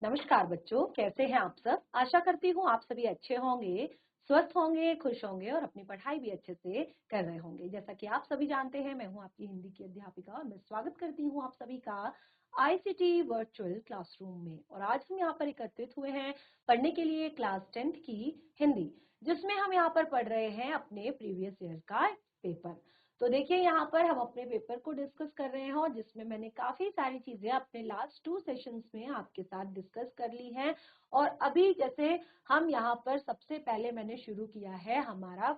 नमस्कार बच्चों, कैसे हैं आप सब। आशा करती हूँ आप सभी अच्छे होंगे, स्वस्थ होंगे, खुश होंगे और अपनी पढ़ाई भी अच्छे से कर रहे होंगे। जैसा कि आप सभी जानते हैं, मैं हूँ आपकी हिंदी की अध्यापिका और मैं स्वागत करती हूँ आप सभी का आईसीटी वर्चुअल क्लासरूम में। और आज हम यहाँ पर एकत्रित हुए हैं पढ़ने के लिए क्लास 10th की हिंदी, जिसमें हम यहाँ पर पढ़ रहे हैं अपने प्रीवियस ईयर का पेपर। तो देखिए, यहाँ पर हम अपने पेपर को डिस्कस कर रहे हैं और जिसमें मैंने काफी सारी चीजें अपने लास्ट 2 सेशंस में आपके साथ डिस्कस कर ली हैं। और अभी जैसे हम यहाँ पर सबसे पहले मैंने शुरू किया है हमारा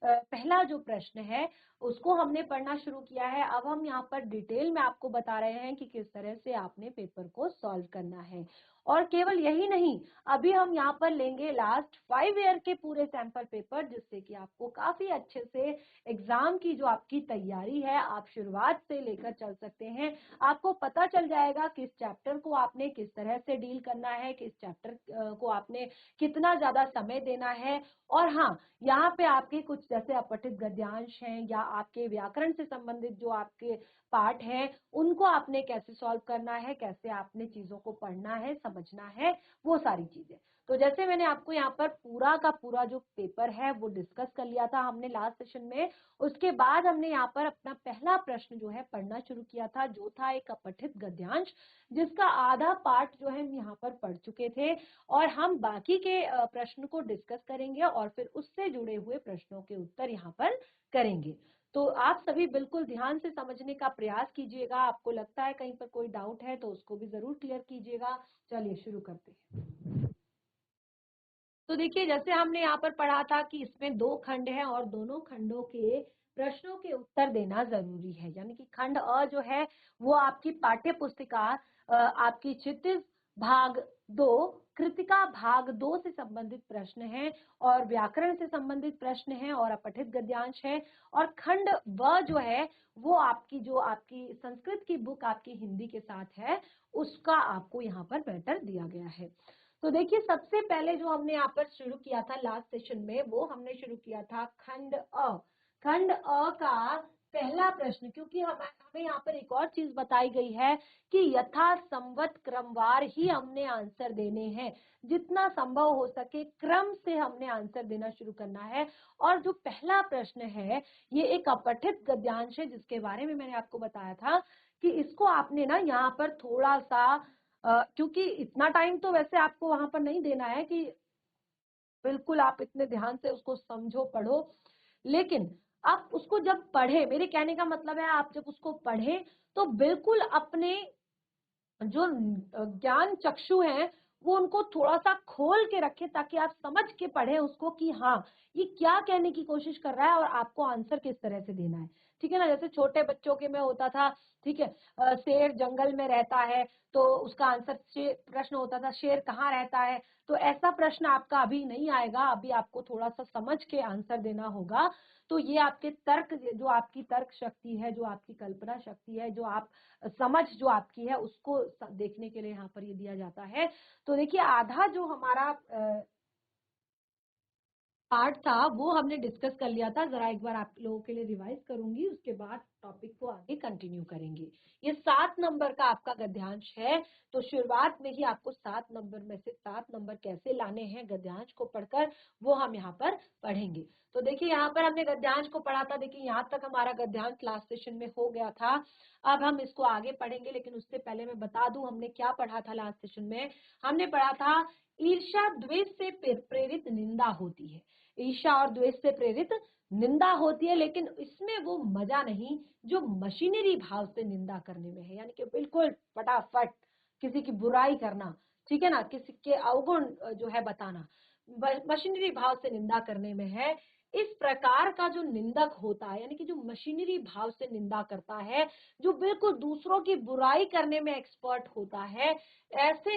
पहला जो प्रश्न है उसको हमने पढ़ना शुरू किया है। अब हम यहाँ पर डिटेल में आपको बता रहे हैं कि किस तरह से आपने पेपर को सॉल्व करना है। और केवल यही नहीं, अभी हम यहाँ पर लेंगे लास्ट 5 ईयर के पूरे सैंपल पेपर, जिससे कि आपको काफी अच्छे से एग्जाम की जो आपकी तैयारी है आप शुरुआत से लेकर चल सकते हैं। आपको पता चल जाएगा किस चैप्टर को आपने किस तरह से डील करना है, किस चैप्टर को आपने कितना ज्यादा समय देना है। और हाँ, यहाँ पे आपके कुछ जैसे अपठित गद्यांश हैं या आपके व्याकरण से संबंधित जो आपके पार्ट हैं, उनको आपने कैसे सॉल्व करना है, कैसे आपने चीजों को पढ़ना है, समझना है, वो सारी चीजें। तो जैसे मैंने आपको यहाँ पर पूरा का पूरा जो पेपर है वो डिस्कस कर लिया था हमने लास्ट सेशन में। उसके बाद हमने यहाँ पर अपना पहला प्रश्न जो है पढ़ना शुरू किया था, जो था एक अपठित गद्यांश, जिसका आधा पार्ट जो है हम यहाँ पर पढ़ चुके थे। और हम बाकी के प्रश्न को डिस्कस करेंगे और फिर उससे जुड़े हुए प्रश्नों के उत्तर यहाँ पर करेंगे। तो आप सभी बिल्कुल ध्यान से समझने का प्रयास कीजिएगा। आपको लगता है कहीं पर कोई डाउट है तो उसको भी जरूर क्लियर कीजिएगा। चलिए शुरू करते हैं। तो देखिए, जैसे हमने यहाँ पर पढ़ा था कि इसमें 2 खंड हैं और दोनों खंडों के प्रश्नों के उत्तर देना जरूरी है। यानी कि खंड अ जो है वो आपकी पाठ्य पुस्तिका आपकी क्षितिज भाग 2, कृतिका भाग 2 से संबंधित प्रश्न हैं और व्याकरण से संबंधित प्रश्न हैं और अपठित गद्यांश है। और खंड व जो है वो आपकी जो आपकी संस्कृत की बुक आपकी हिंदी के साथ है, उसका आपको यहाँ पर मैटर दिया गया है। तो देखिए, सबसे पहले जो हमने यहाँ पर शुरू किया था लास्ट सेशन में, वो हमने शुरू किया था खंड अ। खंड अ का पहला प्रश्न, क्योंकि हमें यहाँ पर एक और चीज बताई गई है कि यथा संवत क्रमवार ही हमने आंसर देने हैं। जितना संभव हो सके क्रम से हमने आंसर देना शुरू करना है। और जो पहला प्रश्न है ये एक अपठित गद्यांश है, जिसके बारे में मैंने आपको बताया था कि इसको आपने ना यहाँ पर थोड़ा सा क्योंकि इतना टाइम तो वैसे आपको वहां पर नहीं देना है कि बिल्कुल आप इतने ध्यान से उसको समझो पढ़ो, लेकिन आप उसको जब पढ़े, मेरे कहने का मतलब है आप जब उसको पढ़े तो बिल्कुल अपने जो ज्ञान चक्षु हैं वो उनको थोड़ा सा खोल के रखे, ताकि आप समझ के पढ़े उसको कि हाँ ये क्या कहने की कोशिश कर रहा है और आपको आंसर किस तरह से देना है। ठीक है ना। जैसे छोटे बच्चों के में होता था, ठीक है, शेर जंगल में रहता है तो उसका आंसर प्रश्न होता था शेर कहाँ रहता है। तो ऐसा प्रश्न आपका अभी नहीं आएगा, अभी आपको थोड़ा सा समझ के आंसर देना होगा। तो ये आपके तर्क, जो आपकी तर्क शक्ति है, जो आपकी कल्पना शक्ति है, जो आप समझ जो आपकी है, उसको देखने के लिए यहाँ पर ये दिया जाता है। तो देखिए, आधा जो हमारा पार्ट था वो हमने डिस्कस कर लिया था। जरा एक बार आप लोगों के लिए रिवाइज करूंगी, उसके बाद टॉपिक को आगे कंटिन्यू करेंगे। ये 7 नंबर का आपका गद्यांश है। तो शुरुआत में ही आपको 7 नंबर में से 7 नंबर कैसे लाने हैं गद्यांश को पढ़कर, वो हम यहाँ पर पढ़ेंगे। तो देखिए, यहाँ पर हमने गद्यांश को पढ़ा था। देखिए, यहाँ तक हमारा गद्यांश लास्ट सेशन में हो गया था। अब हम इसको आगे पढ़ेंगे, लेकिन उससे पहले मैं बता दूं हमने क्या पढ़ा था लास्ट सेशन में। हमने पढ़ा था ईर्ष्या द्वेष से प्रेरित निंदा होती है। ईर्ष्या और द्वेष से प्रेरित निंदा होती है, लेकिन इसमें वो मजा नहीं जो मशीनरी भाव से निंदा करने में है। यानी कि बिल्कुल फटाफट किसी की बुराई करना, ठीक है ना, किसी के अवगुण जो है बताना, मशीनरी भाव से निंदा करने में है। इस प्रकार का जो निंदक होता है, यानी कि जो मशीनरी भाव से निंदा करता है, जो बिल्कुल दूसरों की बुराई करने में एक्सपर्ट होता है, ऐसा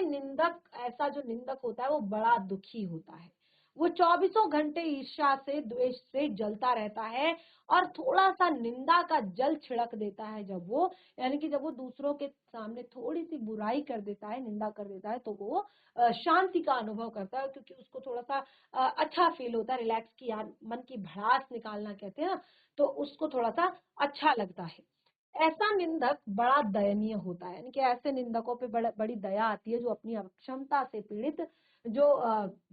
जो निंदक होता है वो बड़ा दुखी होता है। वो 24 घंटे ईर्ष्या से द्वेष से जलता रहता है और थोड़ा सा निंदा का जल छिड़क देता है जब वो, यानी कि जब वो दूसरों के सामने थोड़ी सी बुराई कर देता है, निंदा कर देता है, तो वो शांति का अनुभव करता है, क्योंकि उसको थोड़ा सा अच्छा फील होता है, रिलैक्स की, यार मन की भड़ास निकालना कहते हैं ना, तो उसको थोड़ा सा अच्छा लगता है। ऐसा निंदक बड़ा दयनीय होता है, यानी कि ऐसे निंदकों पे बड़ी दया आती है, जो अपनी अक्षमता से पीड़ित, जो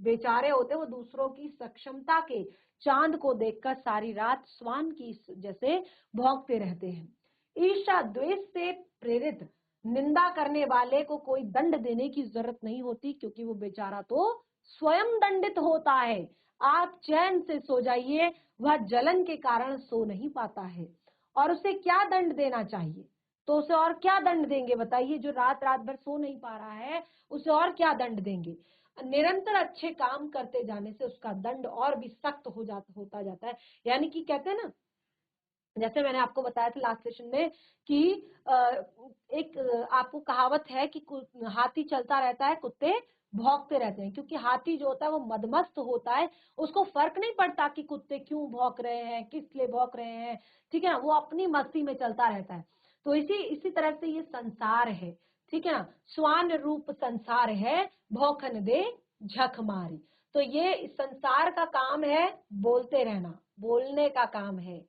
बेचारे होते हैं, वो दूसरों की सक्षमता के चांद को देखकर सारी रात श्वान की जैसे भौंकते रहते हैं। ईर्ष्या द्वेष से प्रेरित निंदा करने वाले को कोई दंड देने की जरूरत नहीं होती, क्योंकि वो बेचारा तो स्वयं दंडित होता है। आप चैन से सो जाइए, वह जलन के कारण सो नहीं पाता है। और उसे क्या दंड देना चाहिए? तो उसे और क्या दंड देंगे बताइए? जो रात रात भर सो नहीं पा रहा है, उसे और क्या दंड देंगे? निरंतर अच्छे काम करते जाने से उसका दंड और भी सख्त होता जाता है। यानी कि कहते हैं ना, जैसे मैंने आपको बताया था लास्ट सेशन में कि एक आपको कहावत है कि हाथी चलता रहता है, कुत्ते भौंकते रहते हैं। क्योंकि हाथी जो होता है वो मदमस्त होता है, उसको फर्क नहीं पड़ता कि कुत्ते क्यों भौंक रहे हैं, किस लिए भौंक रहे हैं, ठीक है ना, वो अपनी मस्ती में चलता रहता है। तो इसी इसी तरह से ये संसार है, ठीक है ना, स्वान रूप संसार है, भौंकन दे झक मारी। तो ये इस संसार का काम है बोलते रहना, बोलने का काम है,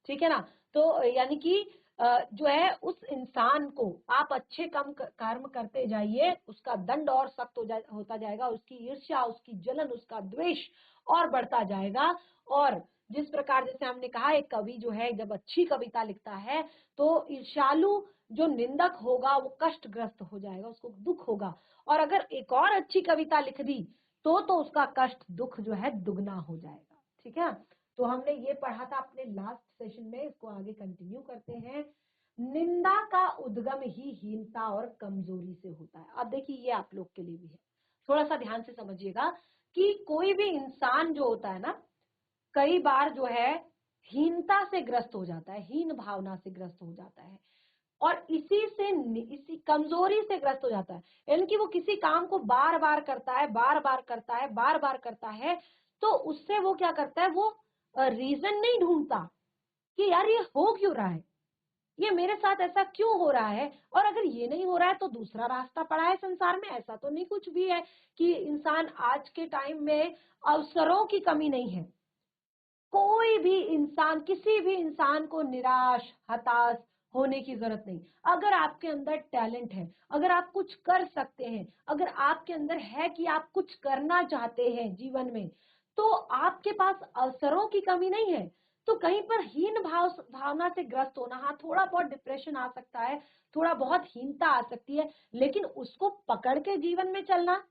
ठीक है ना। तो यानी कि जो है उस इंसान को आप अच्छे कर्म करते जाइए, उसका दंड और सख्त होता जाएगा, उसकी ईर्ष्या, उसकी जलन, उसका द्वेष और बढ़ता जाएगा। और जिस प्रकार, जैसे हमने कहा, एक कवि जो है जब अच्छी कविता लिखता है तो ईर्ष्यालु जो निंदक होगा वो कष्टग्रस्त हो जाएगा, उसको दुख होगा। और अगर एक और अच्छी कविता लिख दी तो उसका कष्ट दुख जो है दुगना हो जाएगा, ठीक है। तो हमने ये पढ़ा था अपने लास्ट सेशन में, इसको आगे कंटिन्यू करते हैं। निंदा का उद्गम ही हीनता और कमजोरी से होता है। अब देखिए ये आप लोग के लिए भी है, थोड़ा सा ध्यान से समझिएगा कि कोई भी इंसान जो होता है ना, कई बार जो है हीनता से ग्रस्त हो जाता है, हीन भावना से ग्रस्त हो जाता है, और इसी कमजोरी से ग्रस्त हो जाता है। यानी कि वो किसी काम को बार बार करता है, बार बार करता है, बार बार करता है, तो उससे वो क्या करता है, वो रीजन नहीं ढूंढता कि यार ये हो क्यों रहा है, ये मेरे साथ ऐसा क्यों हो रहा है, और अगर ये नहीं हो रहा है तो दूसरा रास्ता पड़ा है संसार में। ऐसा तो नहीं कुछ भी है कि इंसान, आज के टाइम में अवसरों की कमी नहीं है। कोई भी इंसान, किसी भी इंसान को निराश, हताश होने की जरूरत नहीं। अगर आपके अंदर टैलेंट है, अगर आप कुछ कर सकते हैं, अगर आपके अंदर है कि आप कुछ करना चाहते हैं जीवन में, तो आपके पास अवसरों की कमी नहीं है। तो कहीं पर हीन भावना से ग्रस्त होना, हाँ थोड़ा बहुत डिप्रेशन आ सकता है, थोड़ा बहुत हीनता आ सकती है, लेकिन उसको पकड़ के जीवन में चलना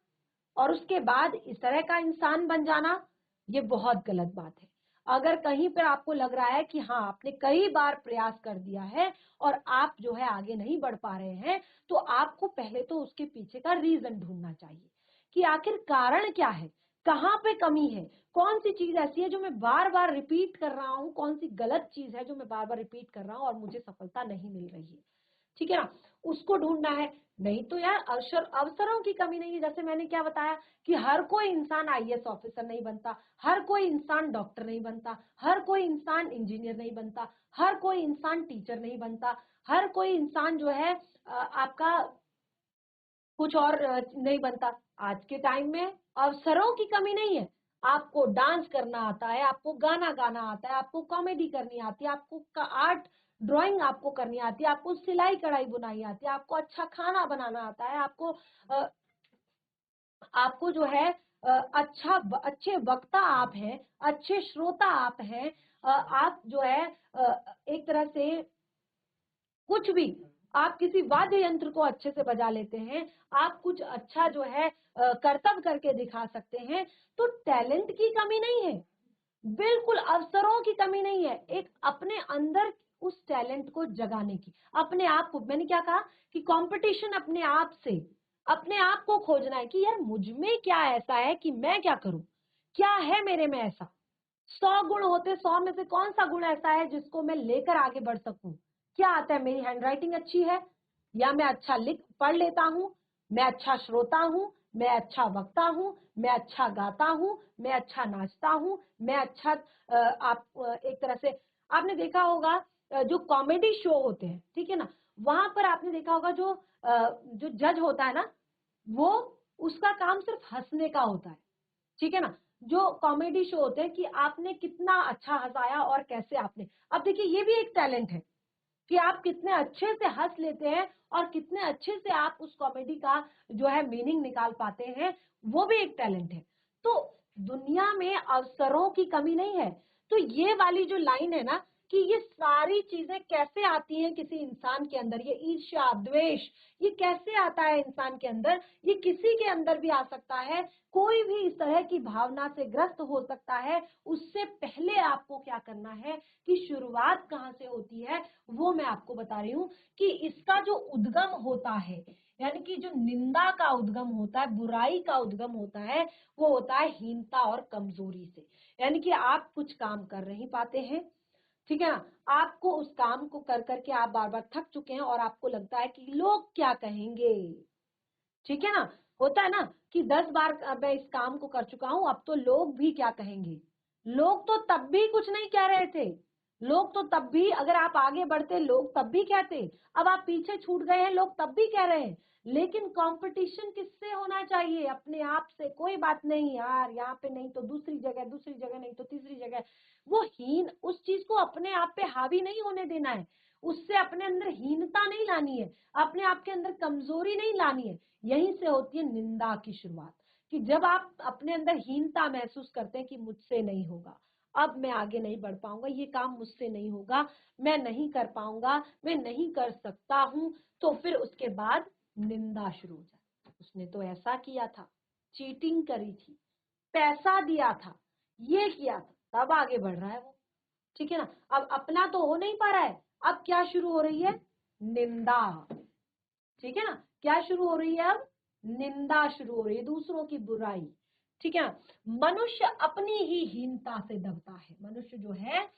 और उसके बाद इस तरह का इंसान बन जाना, ये बहुत गलत बात है। अगर कहीं पर आपको लग रहा है कि हाँ आपने कई बार प्रयास कर दिया है और आप जो है आगे नहीं बढ़ पा रहे हैं, तो आपको पहले तो उसके पीछे का रीजन ढूंढना चाहिए कि आखिर कारण क्या है, कहाँ पे कमी है, कौन सी चीज ऐसी है जो मैं बार बार रिपीट कर रहा हूँ, कौन सी गलत चीज है जो मैं बार बार रिपीट कर रहा हूँ और मुझे सफलता नहीं मिल रही है, ठीक है ना, उसको ढूंढना है। नहीं तो यार अवसरों की कमी नहीं है। जैसे मैंने क्या बताया कि हर कोई इंसान आईएएस ऑफिसर नहीं बनता, हर कोई इंसान डॉक्टर नहीं बनता, हर कोई इंसान इंजीनियर नहीं बनता, हर कोई इंसान टीचर नहीं बनता, हर कोई इंसान जो है आपका कुछ और नहीं बनता। आज के टाइम में अवसरों की कमी नहीं है। आपको डांस करना आता है, आपको गाना गाना आता है, आपको कॉमेडी करनी आती है, आपको आर्ट ड्राइंग आपको करनी आती है, आपको सिलाई कढ़ाई बुनाई आती है, आपको अच्छा खाना बनाना आता है, आपको जो है अच्छे वक्ता आप हैं, अच्छे श्रोता आप हैं, आप जो है एक तरह से कुछ भी, आप किसी वाद्य यंत्र को अच्छे से बजा लेते हैं, आप कुछ अच्छा जो है करतब करके दिखा सकते हैं। तो टैलेंट की कमी नहीं है, बिल्कुल अवसरों की कमी नहीं है। एक अपने अंदर उस टैलेंट को जगाने की, अपने आप को, मैंने क्या कहा कि कंपटीशन अपने आप से, अपने आप को खोजना है कि यार मुझ में क्या ऐसा है कि मैं क्या करूं, क्या है मेरे में ऐसा। 100 गुण होते, 100 में से कौन सा गुण ऐसा है जिसको मैं लेकर आगे बढ़ सकूं। क्या आता है, मेरी हैंडराइटिंग अच्छी है, या मैं अच्छा लिख पढ़ लेता हूं, मैं अच्छा श्रोता हूं, मैं अच्छा वक्ता हूं, मैं अच्छा गाता हूं, मैं अच्छा नाचता हूं, मैं अच्छा आप एक तरह से आपने देखा होगा जो कॉमेडी शो होते हैं, ठीक है ना, वहां पर आपने देखा होगा जो जज होता है ना, वो उसका काम सिर्फ हंसने का होता है, ठीक है ना। जो कॉमेडी शो होते हैं कि आपने कितना अच्छा हंसाया और कैसे आपने, अब देखिए ये भी एक टैलेंट है। कि आप कितने अच्छे से हंस लेते हैं और कितने अच्छे से आप उस कॉमेडी का जो है मीनिंग निकाल पाते हैं, वो भी एक टैलेंट है। तो दुनिया में अवसरों की कमी नहीं है। तो ये वाली जो लाइन है ना, कि ये सारी चीजें कैसे आती हैं किसी इंसान के अंदर, ये ईर्ष्या, द्वेष, ये कैसे आता है इंसान के अंदर, ये किसी के अंदर भी आ सकता है। कोई भी इस तरह की भावना से ग्रस्त हो सकता है। उससे पहले आपको क्या करना है कि शुरुआत कहाँ से होती है, वो मैं आपको बता रही हूँ कि इसका जो उद्गम होता है, यानी कि जो निंदा का उद्गम होता है, बुराई का उद्गम होता है, वो होता है हीनता और कमजोरी से। यानी कि आप कुछ काम कर नहीं पाते हैं, ठीक है ना, आपको उस काम को कर करके आप बार बार थक चुके हैं और आपको लगता है कि लोग क्या कहेंगे, ठीक है ना। होता है ना कि 10 बार मैं इस काम को कर चुका हूं, अब तो लोग भी क्या कहेंगे। लोग तो तब भी कुछ नहीं कह रहे थे, लोग तो तब भी, अगर आप आगे बढ़ते लोग तब भी कहते, अब आप पीछे छूट गए हैं लोग तब भी कह रहे हैं। लेकिन कंपटीशन किससे होना चाहिए? अपने आप से। कोई बात नहीं यार, यहाँ पे नहीं तो दूसरी जगह, दूसरी जगह नहीं तो तीसरी जगह। वो हीन, उस चीज को अपने आप पे हावी नहीं होने देना है, उससे अपने अंदर हीनता नहीं लानी है, अपने आप के अंदर कमजोरी नहीं लानी है। यहीं से होती है निंदा की शुरुआत, कि जब आप अपने अंदर हीनता महसूस करते हैं कि मुझसे नहीं होगा, अब मैं आगे नहीं बढ़ पाऊंगा, ये काम मुझसे नहीं होगा, मैं नहीं कर पाऊंगा, मैं नहीं कर सकता हूं, तो फिर उसके बाद निंदा शुरू हो जाती है। उसने तो ऐसा किया था, चीटिंग करी थी, पैसा दिया था, ये किया था, तब आगे बढ़ रहा है वो, ठीक है ना। अब अपना तो हो नहीं पा रहा है, अब क्या शुरू हो रही है? निंदा, ठीक है ना। क्या शुरू हो रही है? अब निंदा शुरू हो रही है, दूसरों की बुराई, ठीक है ना। मनुष्य अपनी ही हीनता से दबता है, मनुष्य जो है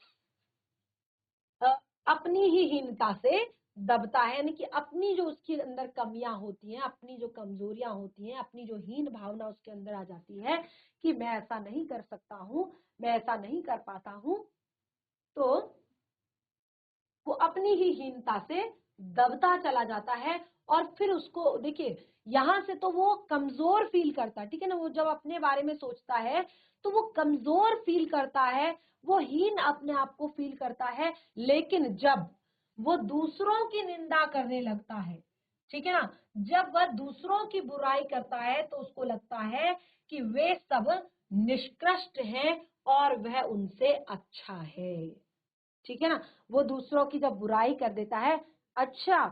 अपनी ही हीनता से दबता है, यानी कि अपनी जो उसके अंदर कमियां होती हैं, अपनी जो कमजोरियां होती हैं, अपनी जो हीन भावना उसके अंदर आ जाती है कि मैं ऐसा नहीं कर सकता हूं, मैं ऐसा नहीं कर पाता हूं, तो वो अपनी ही हीनता से दबता चला जाता है। और फिर उसको देखिए, यहां से तो वो कमजोर फील करता है, ठीक है ना। वो जब अपने बारे में सोचता है तो वो कमजोर फील करता है, वो हीन अपने आप को फील करता है। लेकिन जब वो दूसरों की निंदा करने लगता है, ठीक है ना, जब वह दूसरों की बुराई करता है तो उसको लगता है कि वे सब निष्कृष्ट हैं और वह उनसे अच्छा है, ठीक है ना। वो दूसरों की जब बुराई कर देता है, अच्छा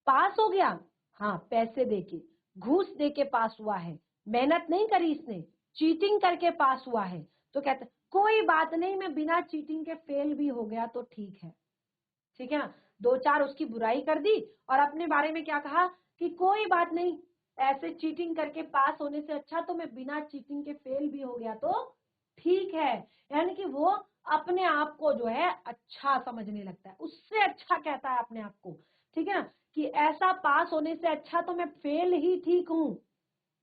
पास हो गया, हाँ पैसे देके, घूस देके पास हुआ है, मेहनत नहीं करी इसने, चीटिंग करके पास हुआ है, तो कहते कोई बात नहीं, मैं बिना चीटिंग के फेल भी हो गया तो ठीक है, ठीक है ना। दो चार उसकी बुराई कर दी और अपने बारे में क्या कहा कि कोई बात नहीं, ऐसे चीटिंग करके पास होने से अच्छा तो मैं बिना चीटिंग के फेल भी हो गया तो ठीक है। यानी कि वो अपने आप को जो है अच्छा समझने लगता है, उससे अच्छा कहता है अपने आप को, ठीक है ना, कि ऐसा पास होने से अच्छा तो मैं फेल ही ठीक हूं,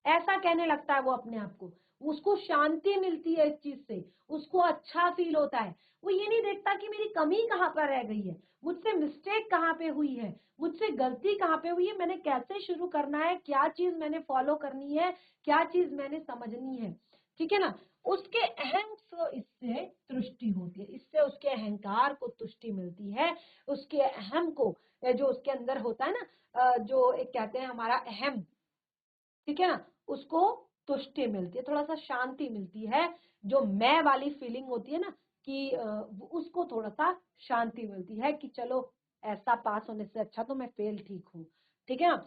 ऐसा कहने लगता है वो अपने आप को। उसको शांति मिलती है इस चीज से, उसको अच्छा फील होता है। वो ये नहीं देखता कि मेरी कमी कहाँ पर रह गई है, मुझसे मिस्टेक कहाँ पे हुई है, मुझसे गलती कहाँ पे हुई है, मैंने कैसे शुरू करना है, क्या चीज मैंने फॉलो करनी है, क्या चीज मैंने समझनी है, ठीक है ना। उसके अहम को इससे तुष्टि होती है, इससे उसके अहंकार को तुष्टि मिलती है, उसके अहम को, जो उसके अंदर होता है ना, जो एक कहते हैं हमारा अहम, ठीक है ना, उसको तुष्टि मिलती है, थोड़ा सा शांति मिलती है। जो मैं वाली फीलिंग होती है ना, कि उसको थोड़ा सा शांति मिलती है कि चलो ऐसा पास होने से अच्छा तो मैं फेल ठीक हूँ, ठीक है ना।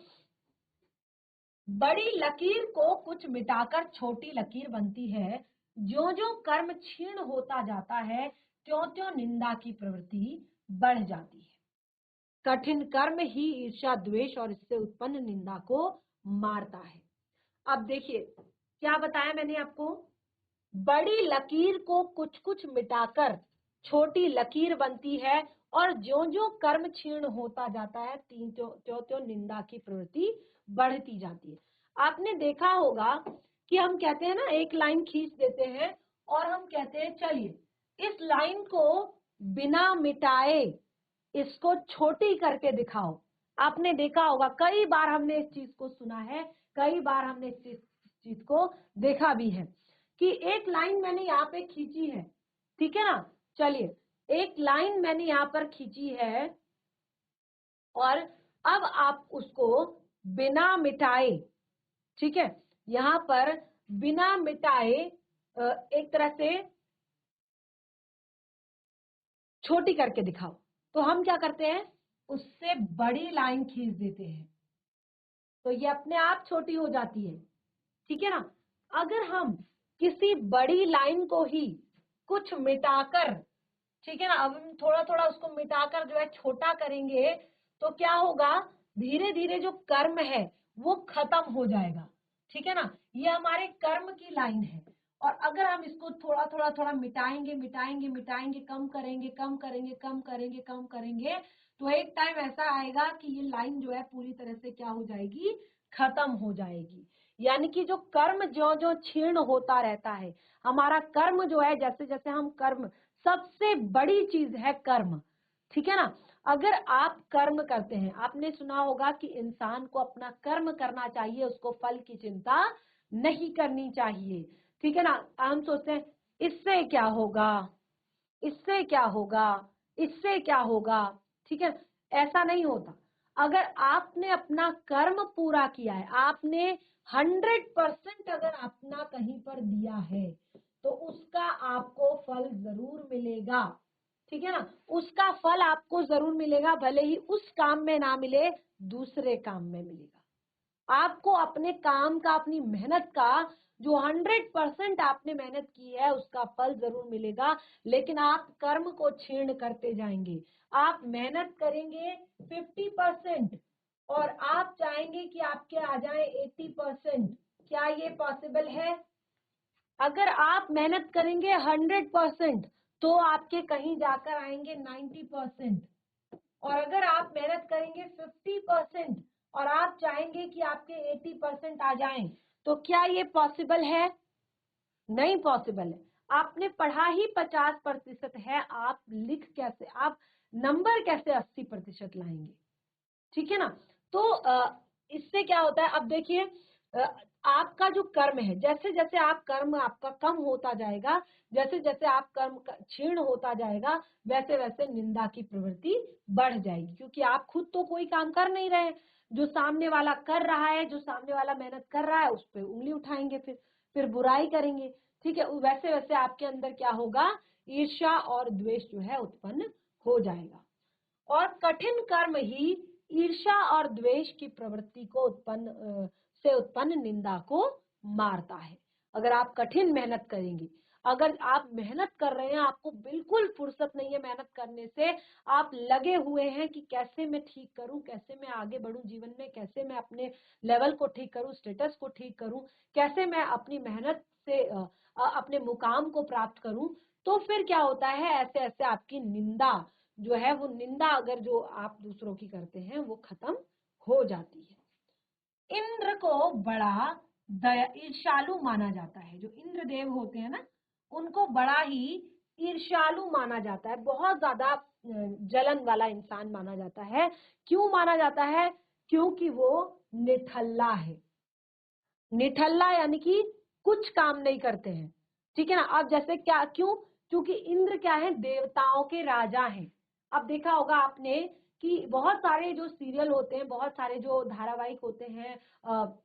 बड़ी लकीर को कुछ मिटाकर छोटी लकीर बनती है, जो जो कर्म क्षीण होता जाता है त्यों त्यों निंदा की प्रवृत्ति बढ़ जाती है। कठिन कर्म ही ईर्ष्या, द्वेष और इससे उत्पन्न निंदा को मारता है। अब देखिए क्या बताया मैंने आपको, बड़ी लकीर को कुछ कुछ मिटाकर छोटी लकीर बनती है, और ज्यो ज्यो कर्म क्षीण होता जाता है त्यों त्यों त्यों निंदा की प्रवृत्ति बढ़ती जाती है। आपने देखा होगा कि हम कहते हैं ना, एक लाइन खींच देते हैं और हम कहते हैं चलिए इस लाइन को बिना मिटाए इसको छोटी करके दिखाओ। आपने देखा होगा, कई बार हमने इस चीज को सुना है, कई बार हमने इस चीज को देखा भी है कि एक लाइन मैंने यहाँ पे खींची है, ठीक है ना। चलिए एक लाइन मैंने यहाँ पर खींची है, और अब आप उसको बिना मिटाए, ठीक है, यहाँ पर बिना मिटाए एक तरह से छोटी करके दिखाओ। तो हम क्या करते हैं, उससे बड़ी लाइन खींच देते हैं, तो ये अपने आप छोटी हो जाती है, ठीक है ना। अगर हम किसी बड़ी लाइन को ही कुछ मिटाकर, ठीक है ना, अब हम थोड़ा थोड़ा उसको मिटाकर जो है छोटा करेंगे, तो क्या होगा, धीरे धीरे जो कर्म है वो खत्म हो जाएगा, ठीक है ना। ये हमारे कर्म की लाइन है, और अगर हम इसको थोड़ा थोड़ा थोड़ा मिटाएंगे मिटाएंगे मिटाएंगे, कम करेंगे कम करेंगे कम करेंगे कम करेंगे, तो एक टाइम ऐसा आएगा कि ये लाइन जो है पूरी तरह से क्या हो जाएगी, खत्म हो जाएगी। यानी कि जो कर्म जो जो क्षीण होता रहता है, हमारा कर्म जो है, जैसे जैसे हम कर्म, सबसे बड़ी चीज है कर्म, ठीक है ना। अगर आप कर्म करते हैं, आपने सुना होगा कि इंसान को अपना कर्म करना चाहिए, उसको फल की चिंता नहीं करनी चाहिए, ठीक है ना। हम सोचते हैं इससे क्या होगा, इससे क्या होगा, इससे क्या होगा, ठीक है, ऐसा नहीं होता। अगर आपने अपना कर्म पूरा किया है, आपने 100% अगर अपना कहीं पर दिया है, तो उसका आपको फल जरूर मिलेगा, ठीक है ना। उसका फल आपको जरूर मिलेगा, भले ही उस काम में ना मिले, दूसरे काम में मिलेगा। आपको अपने काम का, अपनी मेहनत का, जो 100% आपने मेहनत की है उसका फल जरूर मिलेगा, लेकिन आप कर्म को क्षीण करते जाएंगे। आप मेहनत करेंगे 50% और आप चाहेंगे कि आपके आ जाए 80%, क्या ये पॉसिबल है? अगर आप मेहनत करेंगे 100%, तो आपके कहीं जाकर आएंगे 90%, और अगर आप मेहनत करेंगे 50% और आप चाहेंगे कि आपके 80% आ जाएं, तो क्या ये पॉसिबल है? नहीं पॉसिबल है। आपने पढ़ा ही 50% है, आप लिख कैसे, आप नंबर कैसे 80% लाएंगे, ठीक है ना। तो इससे क्या होता है, अब देखिए, आपका जो कर्म है, जैसे जैसे आप कर्म आपका कम होता जाएगा, जैसे जैसे आप कर्म क्षीण होता जाएगा, वैसे वैसे निंदा की प्रवृत्ति बढ़ जाएगी, क्योंकि आप खुद तो कोई काम कर नहीं रहे, जो सामने वाला कर रहा है, जो सामने वाला मेहनत कर रहा है उस पर उंगली उठाएंगे, फिर बुराई करेंगे, ठीक है। वैसे वैसे आपके अंदर क्या होगा, ईर्ष्या और द्वेष जो है उत्पन्न हो जाएगा, और कठिन कर्म ही ईर्ष्या और द्वेष की प्रवृत्ति को से उत्पन्न निंदा को मारता है। अगर आप कठिन मेहनत करेंगे, अगर आप मेहनत कर रहे हैं, आपको बिल्कुल फुर्सत नहीं है मेहनत करने से, आप लगे हुए हैं कि कैसे मैं ठीक करूं, कैसे मैं आगे बढ़ूं जीवन में, कैसे मैं अपने लेवल को ठीक करूं, स्टेटस को ठीक करूं, कैसे मैं अपनी मेहनत से अपने मुकाम को प्राप्त करूं, तो फिर क्या होता है, ऐसे ऐसे आपकी निंदा जो है, वो निंदा अगर जो आप दूसरों की करते हैं वो खत्म हो जाती है। इंद्र को बड़ा दया ईर्ष्यालु माना जाता है, जो इंद्रदेव होते हैं ना, उनको बड़ा ही ईर्ष्यालु माना जाता है, बहुत ज्यादा जलन वाला इंसान माना जाता है। क्यों माना जाता है? क्योंकि वो निठल्ला है। निठल्ला यानी कि कुछ काम नहीं करते हैं, ठीक है ना। अब जैसे क्या, क्यों? क्योंकि इंद्र क्या है, देवताओं के राजा हैं। अब देखा होगा आपने कि बहुत सारे जो सीरियल होते हैं, बहुत सारे जो धारावाहिक होते हैं,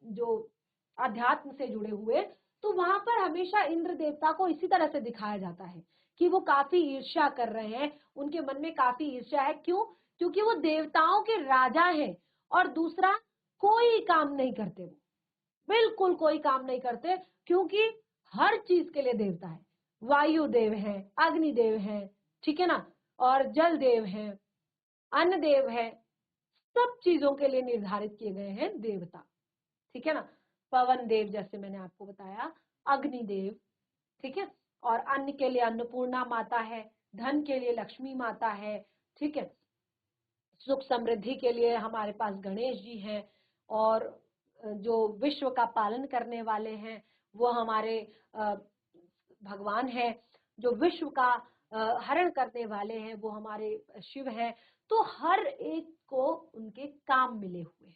जो अध्यात्म से जुड़े हुए, तो वहां पर हमेशा इंद्र देवता को इसी तरह से दिखाया जाता है कि वो काफी ईर्ष्या कर रहे हैं, उनके मन में काफी ईर्ष्या है। क्यों? क्योंकि वो देवताओं के राजा हैं, और दूसरा, कोई काम नहीं करते, वो बिल्कुल कोई काम नहीं करते, क्योंकि हर चीज के लिए देवता है। वायु देव है, अग्नि देव है, ठीक है ना, और जल देव है, अन्न देव है, सब चीजों के लिए निर्धारित किए गए हैं देवता, ठीक है ना। पवन देव जैसे मैंने आपको बताया, अग्नि देव, ठीक है, और अन्न के लिए अन्नपूर्णा माता है, धन के लिए लक्ष्मी माता है, ठीक है, सुख समृद्धि के लिए हमारे पास गणेश जी हैं, और जो विश्व का पालन करने वाले हैं वो हमारे भगवान हैं, जो विश्व का हरण करने वाले हैं वो हमारे शिव हैं। तो हर एक को उनके काम मिले हुए हैं,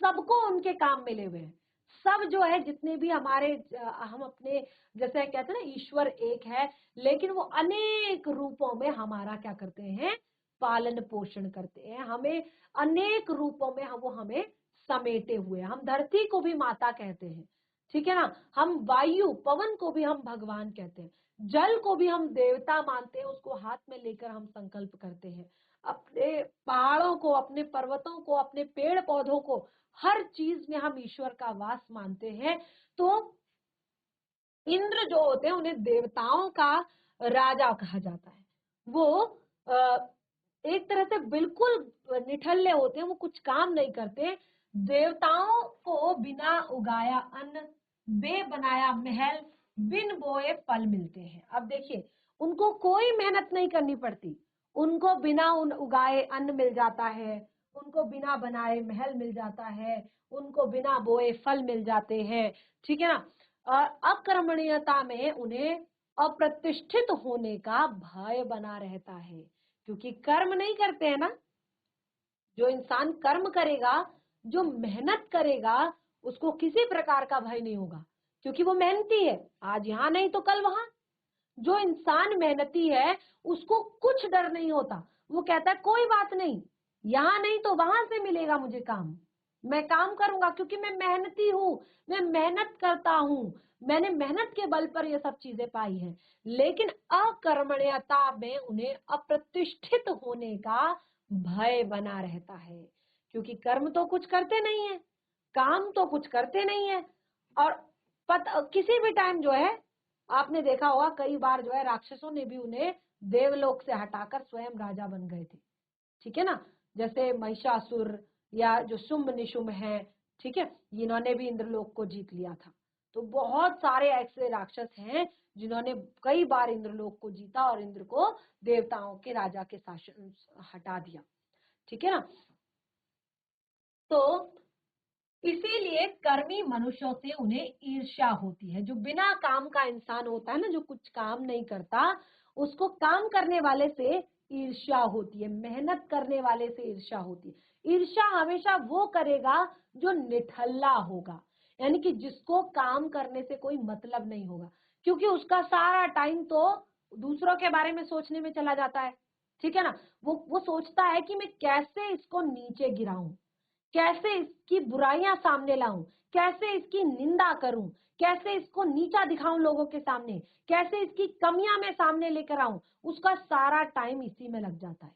सबको उनके काम मिले हुए हैं। सब जो है, जितने भी हमारे हम अपने, जैसे कहते हैं ना, ईश्वर एक है, लेकिन वो अनेक रूपों में हमारा क्या करते हैं, पालन पोषण करते हैं, हमें अनेक रूपों में वो हमें समेटे हुए। हम धरती को भी माता कहते हैं, ठीक है ना, हम वायु पवन को भी हम भगवान कहते हैं, जल को भी हम देवता मानते हैं, उसको हाथ में लेकर हम संकल्प करते हैं, अपने पहाड़ों को, अपने पर्वतों को, अपने पेड़ पौधों को, हर चीज में हम ईश्वर का वास मानते हैं। तो इंद्र जो होते हैं उन्हें देवताओं का राजा कहा जाता है। वो एक तरह से बिल्कुल निठल्ले होते हैं, वो कुछ काम नहीं करते। देवताओं को बिना उगाया अन्न, बे बनाया महल, बिन बोए फल मिलते हैं। अब देखिए, उनको कोई मेहनत नहीं करनी पड़ती, उनको बिना उगाए अन्न मिल जाता है, उनको बिना बनाए महल मिल जाता है, उनको बिना बोए फल मिल जाते हैं, ठीक है ना। अकर्मण्यता में उन्हें अप्रतिष्ठित होने का भय बना रहता है, क्योंकि कर्म नहीं करते हैं ना। जो इंसान कर्म करेगा, जो मेहनत करेगा, उसको किसी प्रकार का भय नहीं होगा, क्योंकि वो मेहनती है, आज यहाँ नहीं तो कल वहां। जो इंसान मेहनती है उसको कुछ डर नहीं होता, वो कहता है कोई बात नहीं, यहाँ नहीं तो वहां से मिलेगा मुझे काम, मैं काम करूंगा क्योंकि मैं मेहनती हूँ, मैं मेहनत करता हूँ, मैंने मेहनत के बल पर ये सब चीजें पाई हैं। लेकिन अकर्मण्यता में उन्हें अप्रतिष्ठित होने का भय बना रहता है, क्योंकि कर्म तो कुछ करते नहीं है, काम तो कुछ करते नहीं है। और किसी भी टाइम जो है, आपने देखा होगा कई बार जो है राक्षसों ने भी उन्हें देवलोक से हटाकर स्वयं राजा बन गए थे, ठीक है ना। जैसे महिषासुर या जो शुंभ निशुंभ है, ठीक है, इन्होंने भी इंद्रलोक को जीत लिया था। तो बहुत सारे ऐसे राक्षस हैं जिन्होंने कई बार इंद्रलोक को जीता और इंद्र को देवताओं के राजा के शासन हटा दिया, ठीक है ना। तो इसीलिए कर्मी मनुष्यों से उन्हें ईर्ष्या होती है। जो बिना काम का इंसान होता है ना, जो कुछ काम नहीं करता, उसको काम करने वाले से ईर्ष्या होती है, मेहनत करने वाले से ईर्ष्या होती है। ईर्ष्या हमेशा वो करेगा जो निठल्ला होगा, यानी कि जिसको काम करने से कोई मतलब नहीं होगा, क्योंकि उसका सारा टाइम तो दूसरों के बारे में सोचने में चला जाता है, ठीक है ना। वो सोचता है कि मैं कैसे इसको नीचे गिराऊं, कैसे इसकी बुराइयां सामने लाऊं, कैसे इसकी निंदा करूं, कैसे इसको नीचा दिखाऊं लोगों के सामने, कैसे इसकी कमियां मैं सामने लेकर आऊं। उसका सारा टाइम इसी में लग जाता है।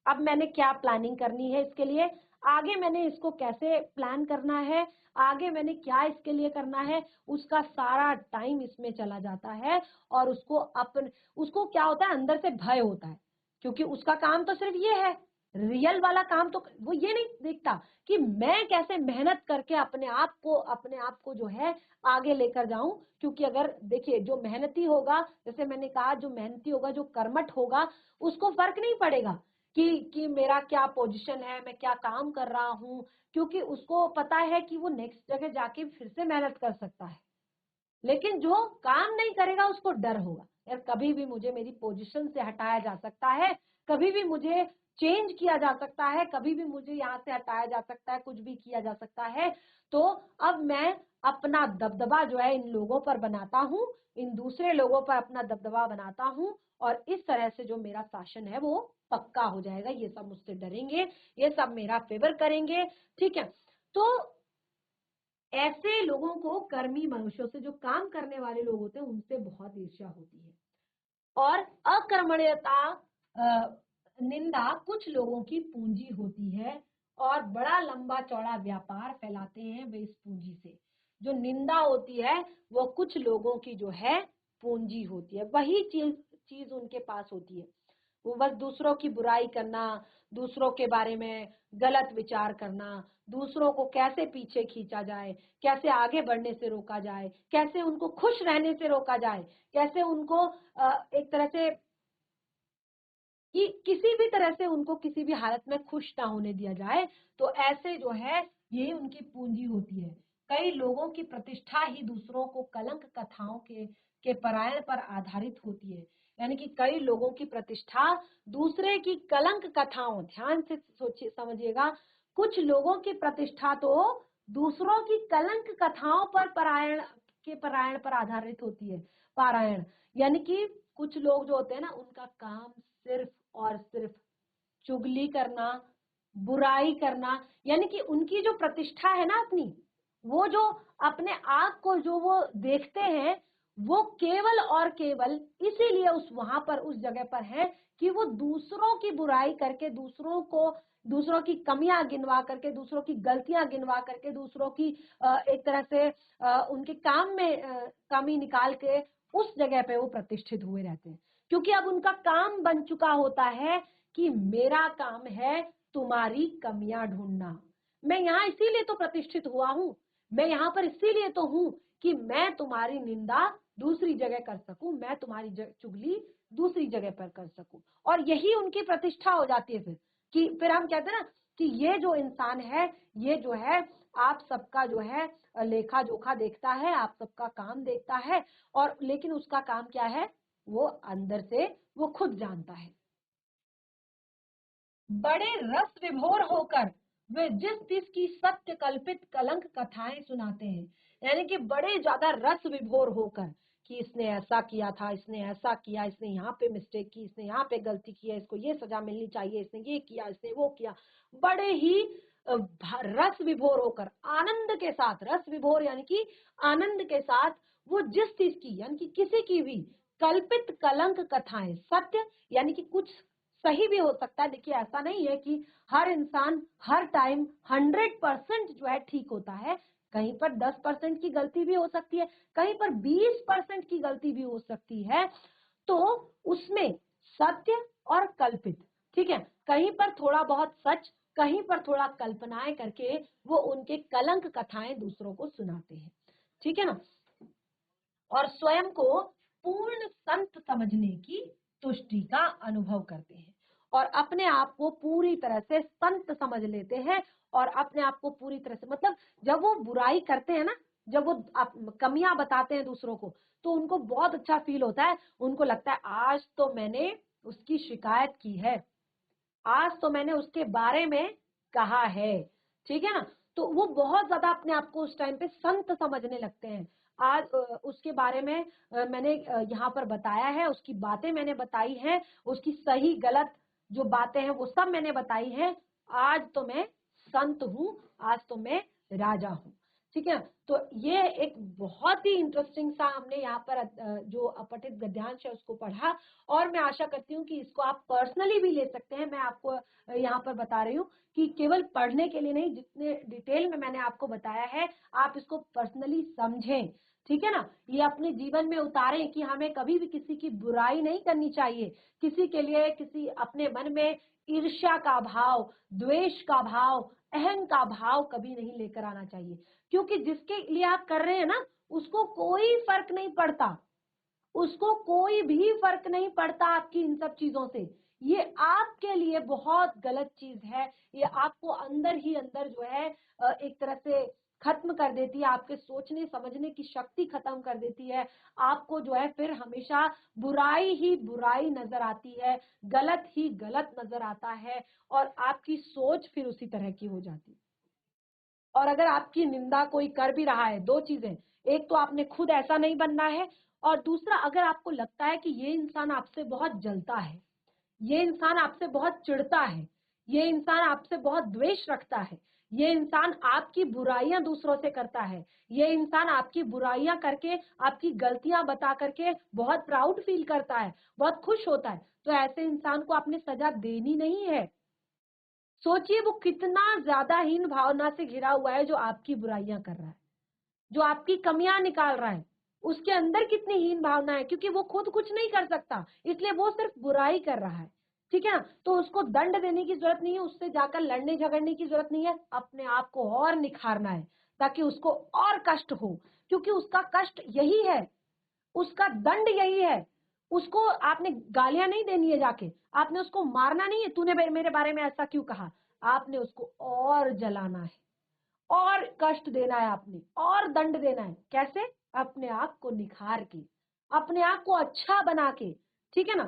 अब मैंने क्या प्लानिंग करनी है इसके लिए, आगे मैंने इसको कैसे प्लान करना है, आगे मैंने क्या इसके लिए करना है, उसका सारा टाइम इसमें चला जाता है। और उसको क्या होता है, अंदर से भय होता है, क्योंकि उसका काम तो सिर्फ ये है, रियल वाला काम तो वो ये नहीं देखता कि मैं कैसे मेहनत करके अपने आप को जो है आगे लेकर जाऊं। क्योंकि अगर देखिए, जो मेहनती होगा, जैसे मैंने कहा, जो मेहनती होगा, जो कर्मठ होगा, उसको फर्क नहीं पड़ेगा कि मेरा क्या पोजीशन है, मैं क्या काम कर रहा हूं, क्योंकि उसको पता है कि वो नेक्स्ट जगह जाके फिर से मेहनत कर सकता है। लेकिन जो काम नहीं करेगा उसको डर होगा, यार कभी भी मुझे मेरी पोजीशन से हटाया जा सकता है, कभी भी मुझे चेंज किया जा सकता है, कभी भी मुझे यहाँ से हटाया जा सकता है, कुछ भी किया जा सकता है। तो अब मैं अपना दबदबा जो है इन लोगों पर बनाता हूँ, इन दूसरे लोगों पर अपना दबदबा बनाता हूँ, और इस तरह से जो मेरा शासन है वो पक्का हो जाएगा, ये सब मुझसे डरेंगे, ये सब मेरा फेवर करेंगे, ठीक है। तो ऐसे लोगों को, कर्मी मनुष्यों से, जो काम करने वाले लोग होते हैं, उनसे बहुत ईर्ष्या होती है। और अकर्मण्यता, निंदा कुछ लोगों की पूंजी होती है, और बड़ा लंबा चौड़ा व्यापार फैलाते हैं वे इस पूंजी से। जो निंदा होती है वो कुछ लोगों की जो है पूंजी होती है, वही चीज उनके पास होती है। वो बस दूसरों की बुराई करना, दूसरों के बारे में गलत विचार करना, दूसरों को कैसे पीछे खींचा जाए, कैसे आगे बढ़ने से रोका जाए, कैसे उनको खुश रहने से रोका जाए, कैसे उनको एक तरह से कि किसी भी तरह से उनको किसी भी हालत में खुश ना होने दिया जाए। तो ऐसे जो है, ये उनकी पूंजी होती है। कई लोगों की प्रतिष्ठा ही दूसरों को कलंक कथाओं के परायण पर आधारित होती है। यानी कि कई लोगों की प्रतिष्ठा दूसरे की कलंक कथाओं, ध्यान से सोचिए, समझिएगा, कुछ लोगों की प्रतिष्ठा तो दूसरों की कलंक कथाओं पर परायण पर आधारित होती है। पारायण यानी कि कुछ लोग जो होते हैं ना, उनका काम सिर्फ और सिर्फ चुगली करना, बुराई करना, यानी कि उनकी जो प्रतिष्ठा है ना अपनी, वो जो अपने आप को जो वो देखते हैं, वो केवल और केवल इसीलिए उस वहां पर उस जगह पर है कि वो दूसरों की बुराई करके, दूसरों की कमियां गिनवा करके, दूसरों की गलतियां गिनवा करके, दूसरों की एक तरह से उनके काम में कमी निकाल के उस जगह पे वो प्रतिष्ठित हुए रहते हैं। क्योंकि अब उनका काम बन चुका होता है कि मेरा काम है तुम्हारी कमियां ढूंढना। मैं यहाँ इसीलिए तो प्रतिष्ठित हुआ हूँ, मैं यहाँ पर इसीलिए तो हूँ कि मैं तुम्हारी निंदा दूसरी जगह कर सकूं, मैं तुम्हारी चुगली दूसरी जगह पर कर सकूं। और यही उनकी प्रतिष्ठा हो जाती है फिर हम कहते हैं ना कि ये जो इंसान है, ये जो है आप सबका जो है लेखा जोखा देखता है, आप सबका काम देखता है, और लेकिन उसका काम क्या है, वो अंदर से वो खुद जानता है। बड़े रस विभोर होकर वे जिस तिस की सत्य कल्पित कलंक कथाएं सुनाते हैं, यानी कि बड़े ज्यादा रस विभोर होकर कि इसने ऐसा किया था, इसने ऐसा किया, इसने यहाँ पे मिस्टेक की, इसने यहाँ पे गलती की है, इसको ये सजा मिलनी चाहिए, इसने ये किया, इसने वो किया, बड़े ही रस विभोर होकर, आनंद के साथ, रस विभोर यानी कि आनंद के साथ वो जिस चीज की, यानी कि किसी की भी कल्पित कलंक कथाएं, सत्य यानी कि कुछ सही भी हो सकता है। देखिए ऐसा नहीं है कि हर इंसान हर टाइम 100% जो है ठीक होता है, कहीं पर 10% की गलती भी हो सकती है, कहीं पर 20% की गलती भी हो सकती है। तो उसमें सत्य और कल्पित, ठीक है, कहीं पर थोड़ा बहुत सच, कहीं पर थोड़ा कल्पनाएं करके वो उनके कलंक कथाएं दूसरों को सुनाते हैं, ठीक है ना, और स्वयं को पूर्ण संत समझने की तुष्टि का अनुभव करते हैं और अपने आप को पूरी तरह से संत समझ लेते हैं। और अपने आप को पूरी तरह से, मतलब जब वो बुराई करते हैं ना, जब वो कमियां बताते हैं दूसरों को, तो उनको बहुत अच्छा फील होता है, उनको लगता है आज तो मैंने उसकी शिकायत की है, आज तो मैंने उसके बारे में कहा है, ठीक है ना। तो वो बहुत ज्यादा अपने आप को उस टाइम पे संत समझने लगते हैं। आज उसके बारे में मैंने यहाँ पर बताया है, उसकी बातें मैंने बताई हैं, उसकी सही गलत जो बातें हैं वो सब मैंने बताई हैं, आज तो मैं संत हूँ, आज तो मैं राजा हूँ, ठीक है। तो ये एक बहुत ही इंटरेस्टिंग सा हमने यहाँ पर जो अपठित गद्यांश है उसको पढ़ा, और मैं आशा करती हूँ कि इसको आप पर्सनली भी ले सकते हैं। मैं आपको यहाँ पर बता रही हूँ कि केवल पढ़ने के लिए नहीं, जितने डिटेल में मैंने आपको बताया है आप इसको पर्सनली समझें, ठीक है ना, ये अपने जीवन में उतारें कि हमें कभी भी किसी की बुराई नहीं करनी चाहिए, किसी के लिए किसी अपने मन में ईर्ष्या का भाव, द्वेष का भाव, अहं का भाव कभी नहीं लेकर आना चाहिए, क्योंकि जिसके लिए आप कर रहे हैं ना उसको कोई फर्क नहीं पड़ता, उसको कोई भी फर्क नहीं पड़ता आपकी इन सब चीजों से। ये आपके लिए बहुत गलत चीज है, ये आपको अंदर ही अंदर जो है एक तरह से खत्म कर देती है, आपके सोचने समझने की शक्ति खत्म कर देती है, आपको जो है फिर हमेशा बुराई ही बुराई नजर आती है, गलत ही गलत नजर आता है, और आपकी सोच फिर उसी तरह की हो जाती है। और अगर आपकी निंदा कोई कर भी रहा है, दो चीजें, एक तो आपने खुद ऐसा नहीं बनना है, और दूसरा अगर आपको लगता है कि ये इंसान आपसे बहुत जलता है, ये इंसान आपसे बहुत चिढ़ता है, ये इंसान आपसे बहुत द्वेष रखता है, ये इंसान आपकी बुराइयां दूसरों से करता है, ये इंसान आपकी बुराइयां करके, आपकी गलतियां बता करके बहुत प्राउड फील करता है, बहुत खुश होता है, तो ऐसे इंसान को आपने सजा देनी नहीं है। सोचिए वो कितना ज्यादा हीन भावना से घिरा हुआ है जो आपकी बुराइयां कर रहा है, जो आपकी कमियां निकाल रहा है, उसके अंदर कितनी हीन भावना है, क्योंकि वो खुद कुछ नहीं कर सकता, इसलिए वो सिर्फ बुराई कर रहा है, ठीक है ना। तो उसको दंड देने की जरूरत नहीं है, उससे जाकर लड़ने झगड़ने की जरूरत नहीं है, अपने आप को और निखारना है ताकि उसको और कष्ट हो, क्योंकि उसका कष्ट यही है, उसका दंड यही है। उसको आपने गालियां नहीं देनी है, जाके आपने उसको मारना नहीं है, तूने मेरे बारे में ऐसा क्यों कहा, आपने उसको और जलाना है, और कष्ट देना है, आपने और दंड देना है। कैसे? अपने आप को निखार के, अपने आप को अच्छा बना के, ठीक है ना।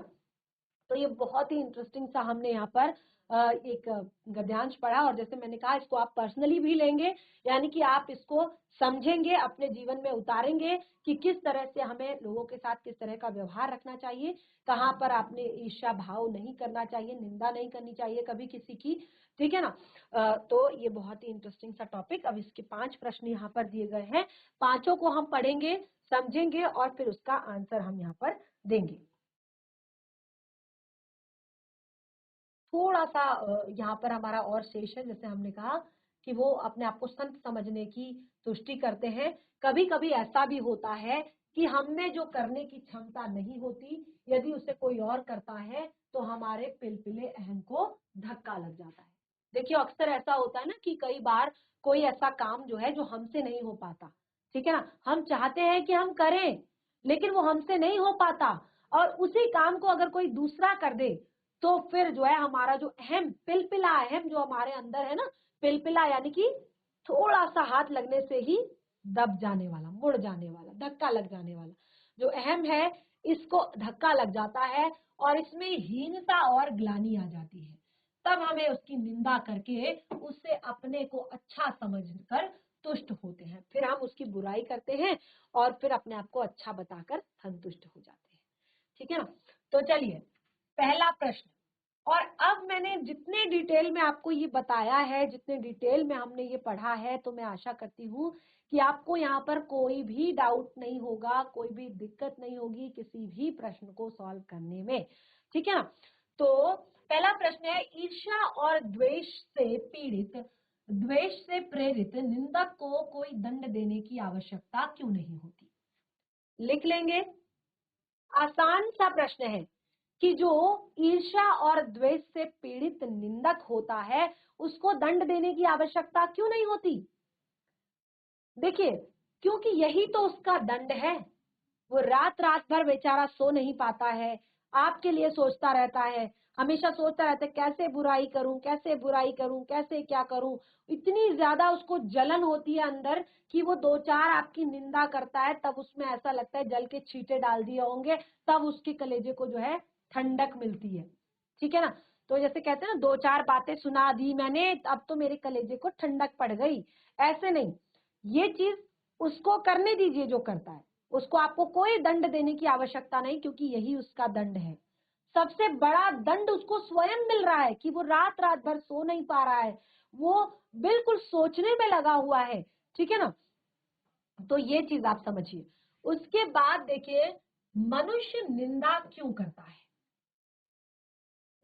तो ये बहुत ही इंटरेस्टिंग सा हमने यहाँ पर एक गद्यांश पढ़ा, और जैसे मैंने कहा इसको आप पर्सनली भी लेंगे, यानी कि आप इसको समझेंगे, अपने जीवन में उतारेंगे कि किस तरह से हमें लोगों के साथ किस तरह का व्यवहार रखना चाहिए, कहाँ पर आपने ईर्ष्या भाव नहीं करना चाहिए, निंदा नहीं करनी चाहिए कभी किसी की, ठीक है ना। तो ये बहुत ही इंटरेस्टिंग सा टॉपिक। अब इसके 5 प्रश्न यहाँ पर दिए गए हैं, पांचों को हम पढ़ेंगे, समझेंगे और फिर उसका आंसर हम यहाँ पर देंगे। थोड़ा सा यहाँ पर हमारा और शेष है, जैसे हमने कहा कि वो अपने आप को संत समझने की तुष्टि करते हैं। कभी कभी ऐसा भी होता है कि हमें जो करने की क्षमता नहीं होती, यदि उसे कोई और करता है तो हमारे पिलपिले अहम को धक्का लग जाता है। देखिए अक्सर ऐसा होता है ना कि कई बार कोई ऐसा काम जो है जो हमसे नहीं हो पाता, ठीक है ना, हम चाहते हैं कि हम करें लेकिन वो हमसे नहीं हो पाता, और उसी काम को अगर कोई दूसरा कर दे तो फिर जो है हमारा जो अहम पिलपिला अहम जो हमारे अंदर है ना, पिलपिला यानी कि थोड़ा सा हाथ लगने से ही दब जाने वाला, मुड़ जाने वाला, धक्का लग जाने वाला जो अहम है, इसको धक्का लग जाता है और इसमें हीनता और ग्लानि आ जाती है। तब हमें उसकी निंदा करके उससे अपने को अच्छा समझकर तुष्ट होते हैं, फिर हम उसकी बुराई करते हैं और फिर अपने आप को अच्छा बताकर संतुष्ट हो जाते हैं, ठीक है ना। तो चलिए पहला प्रश्न, और अब मैंने जितने डिटेल में आपको ये बताया है, जितने डिटेल में हमने ये पढ़ा है, तो मैं आशा करती हूँ कि आपको यहाँ पर कोई भी डाउट नहीं होगा, कोई भी दिक्कत नहीं होगी किसी भी प्रश्न को सॉल्व करने में, ठीक है ना। तो पहला प्रश्न है, ईर्ष्या और द्वेष से पीड़ित, द्वेष से प्रेरित निंदक को कोई दंड देने की आवश्यकता क्यों नहीं होती? लिख लेंगे। आसान सा प्रश्न है कि जो ईर्ष्या और द्वेष से पीड़ित निंदक होता है उसको दंड देने की आवश्यकता क्यों नहीं होती? देखिए क्योंकि यही तो उसका दंड है। वो रात रात भर बेचारा सो नहीं पाता है, आपके लिए सोचता रहता है, हमेशा सोचता रहता है कैसे बुराई करूं, कैसे बुराई करूं, कैसे क्या करूं। इतनी ज्यादा उसको जलन होती है अंदर कि वो 2-4 आपकी निंदा करता है, तब उसमें ऐसा लगता है जल के छींटे डाल दिए होंगे, तब उसके कलेजे को जो है ठंडक मिलती है, ठीक है ना। तो जैसे कहते हैं ना, 2-4 बातें सुना दी मैंने, अब तो मेरे कलेजे को ठंडक पड़ गई, ऐसे नहीं। ये चीज उसको करने दीजिए जो करता है, उसको आपको कोई दंड देने की आवश्यकता नहीं, क्योंकि यही उसका दंड है। सबसे बड़ा दंड उसको स्वयं मिल रहा है कि वो रात रात भर सो नहीं पा रहा है, वो बिल्कुल सोचने में लगा हुआ है, ठीक है ना। तो ये चीज आप समझिए। उसके बाद देखिए, मनुष्य निंदा क्यों करता है?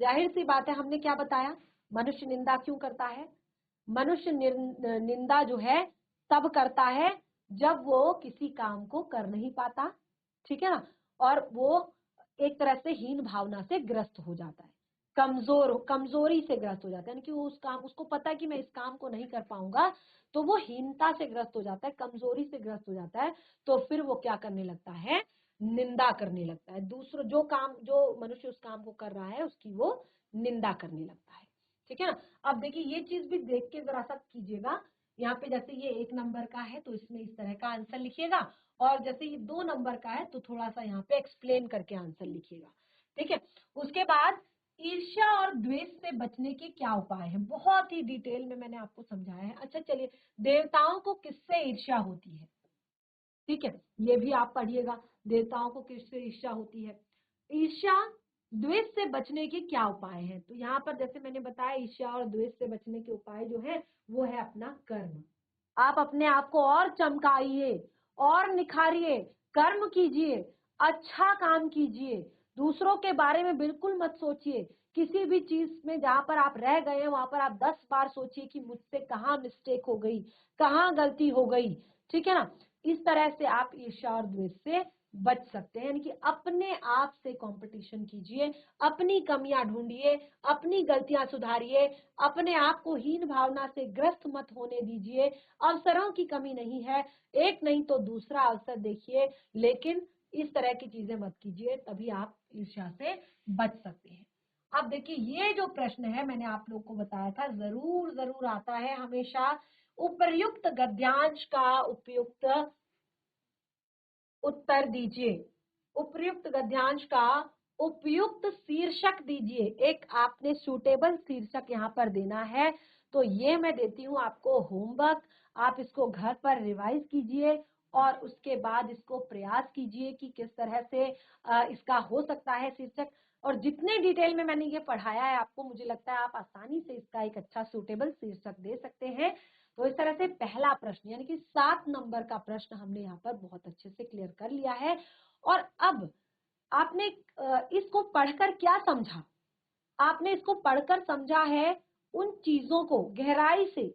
जाहिर सी बात है, हमने क्या बताया, मनुष्य निंदा क्यों करता है? मनुष्य निंदा जो है तब करता है जब वो किसी काम को कर नहीं पाता, ठीक है ना, और वो एक तरह से हीन भावना से ग्रस्त हो जाता है, कमजोरी से ग्रस्त हो जाता है, यानी कि वो उस काम, उसको पता है कि मैं इस काम को नहीं कर पाऊंगा, तो वो हीनता से ग्रस्त हो जाता है, कमजोरी से ग्रस्त हो जाता है। तो फिर वो क्या करने लगता है? निंदा करने लगता है, दूसरों जो काम, जो मनुष्य उस काम को कर रहा है उसकी वो निंदा करने लगता है, ठीक है ना। अब देखिए ये चीज भी देख के जरा सा कीजिएगा, यहाँ पे जैसे ये 1 नंबर का है तो इसमें इस तरह का आंसर लिखिएगा, और जैसे ये 2 नंबर का है तो थोड़ा सा यहाँ पे एक्सप्लेन करके आंसर लिखिएगा, ठीक है। उसके बाद ईर्ष्या और द्वेष से बचने के क्या उपाय हैं, बहुत ही डिटेल में मैंने आपको समझाया है। अच्छा चलिए, देवताओं को किससे ईर्ष्या होती है? ठीक है, ये भी आप पढ़िएगा, देवताओं को किससे ईर्ष्या होती है। ईर्ष्या द्वेष से बचने के क्या उपाय हैं? तो यहाँ पर जैसे मैंने बताया, ईर्ष्या और द्वेष से बचने के उपाय जो है वो है अपना कर्म। आप अपने आप को और चमकाइए और निखारिए, कर्म कीजिए, अच्छा काम कीजिए, दूसरों के बारे में बिल्कुल मत सोचिए। किसी भी चीज में जहां पर आप रह गए हैं वहां पर आप 10 बार सोचिए कि मुझसे कहाँ मिस्टेक हो गई, कहाँ गलती हो गई, ठीक है ना। इस तरह से आप ईर्ष्या और द्वेष से बच सकते हैं, यानी कि अपने आप से कंपटीशन कीजिए, अपनी कमियां ढूंढिए, अपनी गलतियां सुधारिए, अपने आप को हीन भावना से ग्रस्त मत होने दीजिए। अवसरों की कमी नहीं है, एक नहीं तो दूसरा अवसर देखिए, लेकिन इस तरह की चीजें मत कीजिए, तभी आप ईर्ष्या से बच सकते हैं। अब देखिए ये जो प्रश्न है मैंने आप लोग को बताया था, जरूर जरूर आता है हमेशा। उपर्युक्त गद्यांश का उपयुक्त उत्तर दीजिए। उपर्युक्त गद्यांश का उपयुक्त शीर्षक दीजिए। एक आपने सूटेबल शीर्षक यहाँ पर देना है। तो ये मैं देती हूँ आपको होमवर्क, आप इसको घर पर रिवाइज कीजिए और उसके बाद इसको प्रयास कीजिए कि किस तरह से इसका हो सकता है शीर्षक। और जितने डिटेल में मैंने ये पढ़ाया है आपको, मुझे लगता है आप आसानी से इसका एक अच्छा सूटेबल शीर्षक दे सकते हैं। तो इस तरह से पहला प्रश्न यानी कि 7 नंबर का प्रश्न हमने यहाँ पर बहुत अच्छे से क्लियर कर लिया है। और अब आपने इसको पढ़कर क्या समझा? आपने इसको पढ़कर समझा है उन चीजों को गहराई से,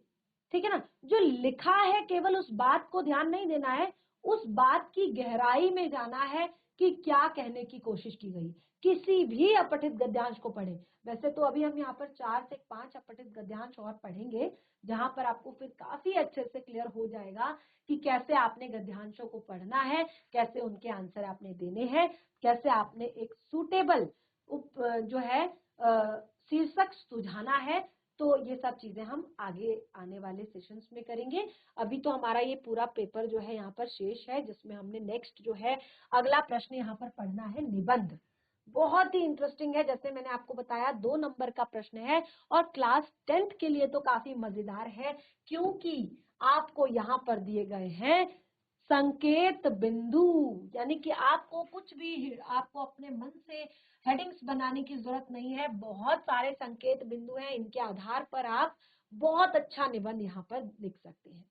ठीक है ना? जो लिखा है केवल उस बात को ध्यान नहीं देना है, उस बात की गहराई में जाना है कि क्या कहने की कोशिश की गई। किसी भी अपठित गद्यांश को पढ़ें। वैसे तो अभी हम यहाँ पर 4 से 5 अपठित गद्यांश और पढ़ेंगे, जहां पर आपको फिर काफी अच्छे से क्लियर हो जाएगा कि कैसे आपने गद्यांशों को पढ़ना है, कैसे उनके आंसर आपने देने हैं, कैसे आपने एक सूटेबल जो है शीर्षक सुझाना है। तो ये सब चीजें हम आगे आने वाले सेशंस में करेंगे। अभी तो हमारा ये पूरा पेपर जो है यहाँ पर शेष है, जिसमें हमने नेक्स्ट जो है अगला प्रश्न यहाँ पर पढ़ना है निबंध। बहुत ही इंटरेस्टिंग है, जैसे मैंने आपको बताया 2 नंबर का प्रश्न है और क्लास 10th के लिए तो काफी मजेदार है, क्योंकि आपको यहाँ पर दिए गए हैं संकेत बिंदु। यानी कि आपको कुछ भी आपको अपने मन से हेडिंग्स बनाने की जरूरत नहीं है। बहुत सारे संकेत बिंदु हैं, इनके आधार पर आप बहुत अच्छा निबंध यहाँ पर लिख सकते हैं।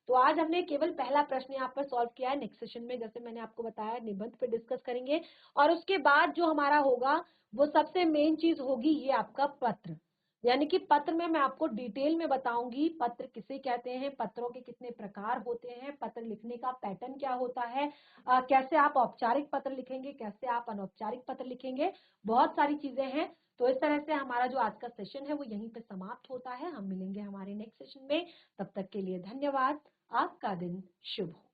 तो आज हमने केवल पहला प्रश्न यहाँ पर सॉल्व किया है। नेक्स्ट सेशन में जैसे मैंने आपको बताया निबंध पे डिस्कस करेंगे और उसके बाद जो हमारा होगा वो सबसे मेन चीज होगी ये आपका पत्र। यानी कि पत्र में मैं आपको डिटेल में बताऊंगी पत्र किसे कहते हैं, पत्रों के कितने प्रकार होते हैं, पत्र लिखने का पैटर्न क्या होता है, कैसे आप औपचारिक पत्र लिखेंगे, कैसे आप अनौपचारिक पत्र लिखेंगे। बहुत सारी चीजें हैं। तो इस तरह से हमारा जो आज का सेशन है वो यहीं पे समाप्त होता है। हम मिलेंगे हमारे नेक्स्ट सेशन में। तब तक के लिए धन्यवाद। आपका दिन शुभ हो।